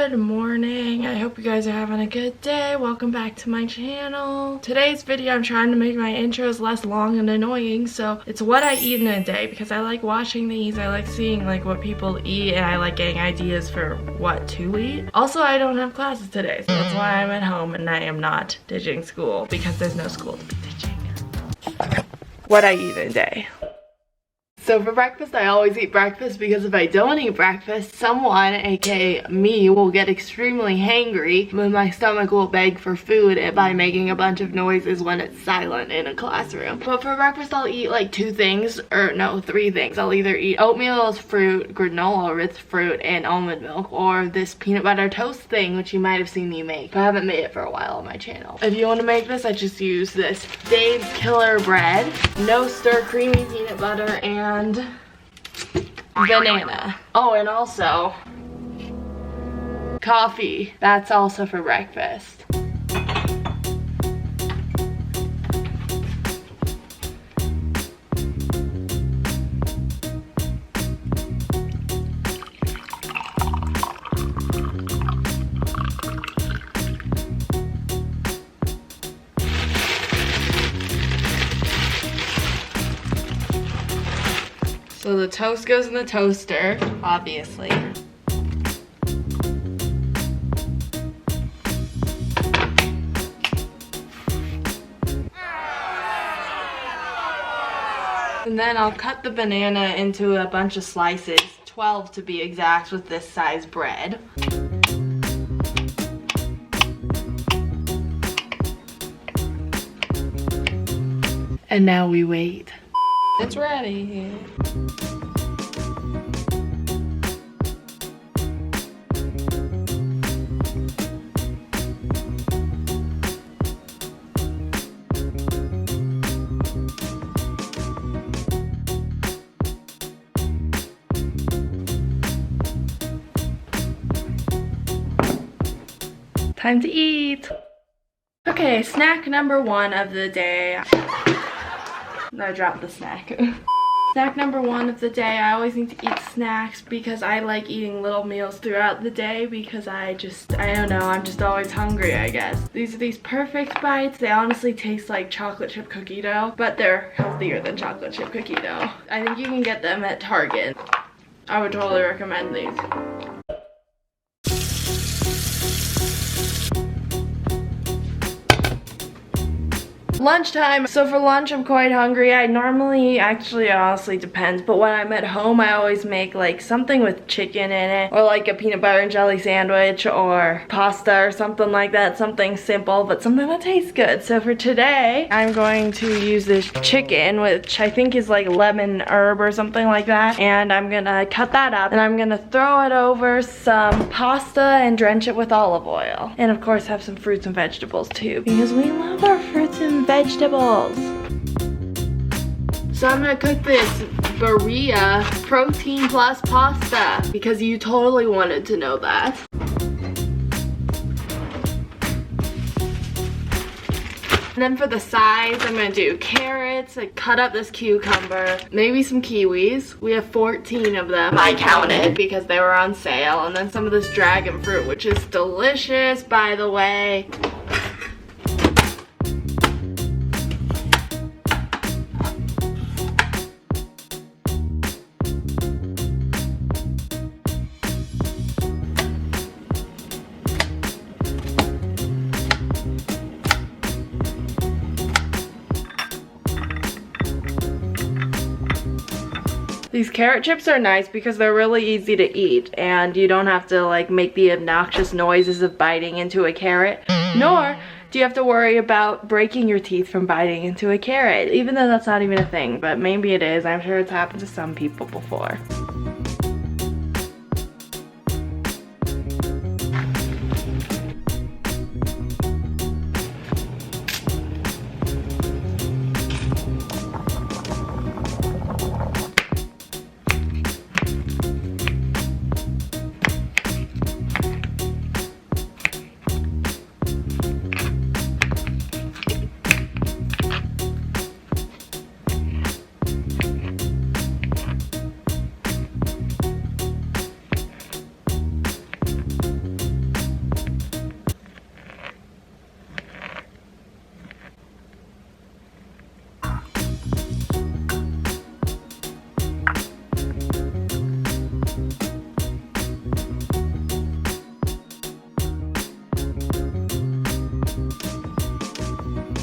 Good morning. I hope you guys are having a good day. Welcome back to my channel. Today's video, I'm trying to make my intros less long and annoying, so it's what I eat in a day because I like watching these. I like seeing like what people eat, and I like getting ideas for what to eat. Also, I don't have classes today, so that's why I'm at home and I am not ditching school because there's no school to be ditching. What I eat in a day. So for breakfast, I always eat breakfast because if I don't eat breakfast, someone, aka me, will get extremely hangry when my stomach will beg for food by making a bunch of noises when it's silent in a classroom. But for breakfast, I'll eat like three things. I'll either eat oatmeal with fruit, granola with fruit, and almond milk, or this peanut butter toast thing, which you might have seen me make, but I haven't made it for a while on my channel. If you want to make this, I just use this Dave's Killer Bread, no stir creamy peanut butter, and banana. Oh, and also coffee. That's also for breakfast. So the toast goes in the toaster, obviously. And then I'll cut the banana into a bunch of slices, 12 to be exact, with this size bread. And now we wait. It's ready. Time to eat. Okay, snack number one of the day. I dropped the snack. Snack number one of the day. I always need to eat snacks because I like eating little meals throughout the day because I don't know, I'm just always hungry, I guess. These are these perfect bites. They honestly taste like chocolate chip cookie dough, but they're healthier than chocolate chip cookie dough. I think you can get them at Target. I would totally recommend these. Lunchtime. So for lunch, I'm quite hungry. I normally, actually, it honestly depends, but when I'm at home, I always make like something with chicken in it, or like a peanut butter and jelly sandwich, or pasta or something like that. Something simple, but something that tastes good. So for today, I'm going to use this chicken, which I think is like lemon herb or something like that, and I'm gonna cut that up, and I'm gonna throw it over some pasta and drench it with olive oil. And of course, have some fruits and vegetables too, because we love our fruits and vegetables. So I'm gonna cook this Berea protein plus pasta because you totally wanted to know that. And then for the sides, I'm gonna do carrots. I cut up this cucumber, maybe some kiwis. We have 14 of them. I counted because they were on sale. And then some of this dragon fruit, which is delicious, by the way. These carrot chips are nice because they're really easy to eat and you don't have to like make the obnoxious noises of biting into a carrot, nor do you have to worry about breaking your teeth from biting into a carrot, even though that's not even a thing, but maybe it is. I'm sure it's happened to some people before.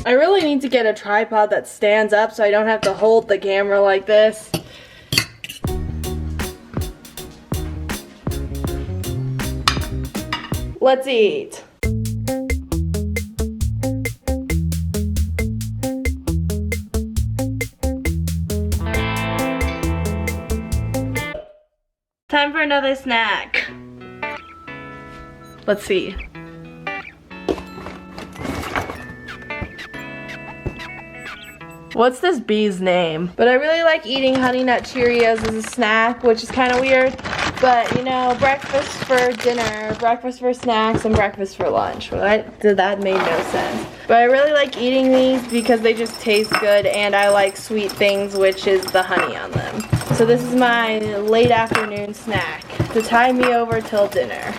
I really need to get a tripod that stands up so I don't have to hold the camera like this. Let's eat. Time for another snack. Let's see. What's this bee's name? But I really like eating Honey Nut Cheerios as a snack, which is kind of weird. But, you know, breakfast for dinner, breakfast for snacks, and breakfast for lunch. What? That made no sense. But I really like eating these because they just taste good, and I like sweet things, which is the honey on them. So this is my late afternoon snack to tide me over till dinner.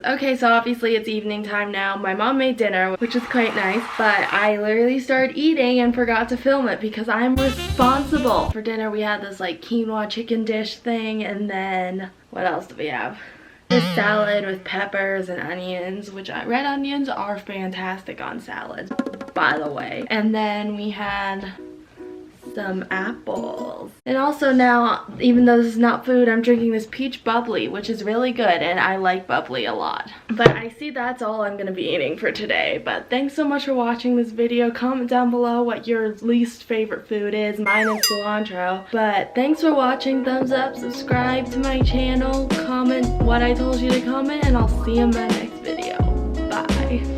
Okay, so obviously it's evening time now. My mom made dinner, which is quite nice, but I literally started eating and forgot to film it because I'm responsible. For dinner we had this like quinoa chicken dish thing, and then what else do we have? This salad with peppers and onions, which red onions are fantastic on salads, by the way. And then we had some apples. And also now, even though this is not food, I'm drinking this peach bubbly, which is really good, and I like bubbly a lot. But I see that's all I'm gonna be eating for today. But thanks so much for watching this video. Comment down below what your least favorite food is. Mine is cilantro. But thanks for watching. Thumbs up, subscribe to my channel, comment what I told you to comment, and I'll see you in my next video. Bye.